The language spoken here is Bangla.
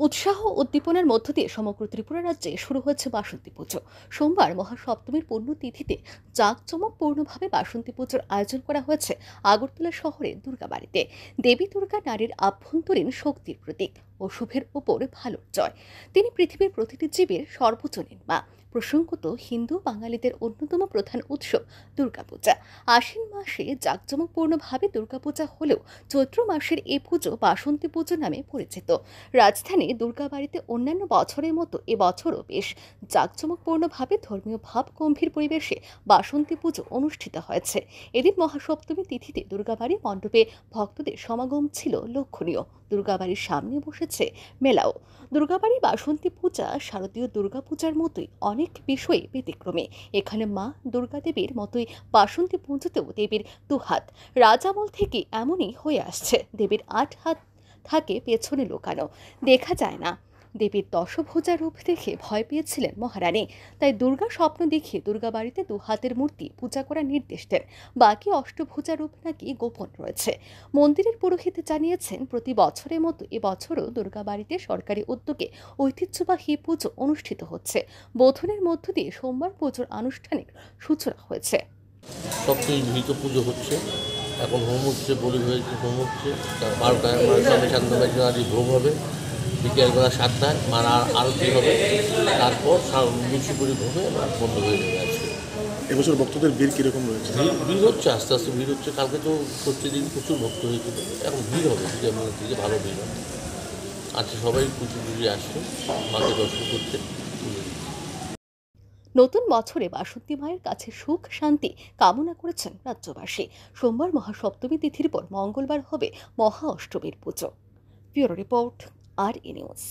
উৎসাহ উদ্দীপনার মধ্য দিয়ে সমগ্র ত্রিপুরা রাজ্যে শুরু হয়েছে বাসন্তী পুজো। সোমবার মহাসপ্তমীর পুণ্যতিথিতে জাঁকজমকপূর্ণভাবে বাসন্তী পুজোর আয়োজন করা হয়েছে আগরতলা শহরের দুর্গাবাড়িতে। দেবী দুর্গা নারীর আভ্যন্তরীণ শক্তির প্রতীক ও শুভের উপর ভালোর জয়। তিনি পৃথিবীর প্রতিটি জীবের সর্বজনীন মা। প্রসঙ্গত, হিন্দু বাঙালিদের অন্যতম প্রধান উৎসব দুর্গাপূজা। আশ্বিন মাসে জাঁকজমকপূর্ণভাবে দুর্গাপূজা হলেও চৈত্র মাসের এই পুজো বাসন্তী পুজো নামে পরিচিত। রাজধানী দুর্গাবাড়িতে অন্যান্য বছরের মতো এবছরও বেশ জাঁকজমকপূর্ণভাবে ধর্মীয় ভাব গম্ভীর পরিবেশে বাসন্তী পুজো অনুষ্ঠিত হয়েছে। এদিন মহাসপ্তমী তিথিতে দুর্গাবাড়ি মণ্ডপে ভক্তদের সমাগম ছিল লক্ষণীয়। দুর্গাবাড়ির সামনে বসেছে মেলাও। দুর্গাবাড়ি বাসন্তী পূজা শারদীয় দুর্গাপূজার মতোই অনেক বিষয়ে ব্যতিক্রমী। এখানে মা দুর্গা দেবীর মতোই বাসন্তী পুজোতেও দেবীর দুহাত রাজামল থেকে এমনই হয়ে আসছে। দেবীর ৮ হাত থাকে পেছনে লুকানো, দেখা যায় না। দেবীর দশভুজা রূপ দেখে ভয় পেয়েছিলেন মহারানী, তাই দুর্গা স্বপ্ন দেখিয়ে দুর্গা বাড়িতে দু হাতের মূর্তি পূজা করার নির্দেশ দেন। বাকি অষ্টভুজা রূপ নাকি গোপন রয়েছে। মন্দিরের পুরোহিত জানিয়েছেন, প্রতি বছরের মতো এবছরও দুর্গা বাড়িতে সরকারি উদ্যোগে ঐতিহ্যবাহী পুজো অনুষ্ঠিত হচ্ছে। বোধনের মধ্য দিয়ে সোমবার পুজোর আনুষ্ঠানিক সূচনা হয়েছে। সবচেয়ে ভীত পুজো হচ্ছে, এখন হোম হচ্ছে, বলি হয়েছে, হোম হচ্ছে 12টায় মার স্বামী শান্তবাড়ি আদি ভোগ হবে, বিকেলবেলা 7টায় মার আরতি হবে, তারপর লুচিপুরি ভোগে বন্ধ হয়ে যাবে। আজকে এবছর ভক্তদের ভিড় কীরকম রয়েছে? ভিড় হচ্ছে, আস্তে আস্তে ভিড় হচ্ছে। কালকে তো প্রতিদিন প্রচুর ভক্ত হয়েছিল, এখন ভিড় হবে, যেমন থেকে ভালো ভিড় হবে। আজকে সবাই পুজো পুজো আসছে মাকে দর্শন করতে। নতুন বছরে বাসন্তী মায়ের কাছে সুখ শান্তি কামনা করেছেন রাজ্যবাসী। সোমবার মহাসপ্তমী তিথির পর মঙ্গলবার হবে মহা অষ্টমীর পুজো। ব্যুরো রিপোর্ট, আর নিউজ।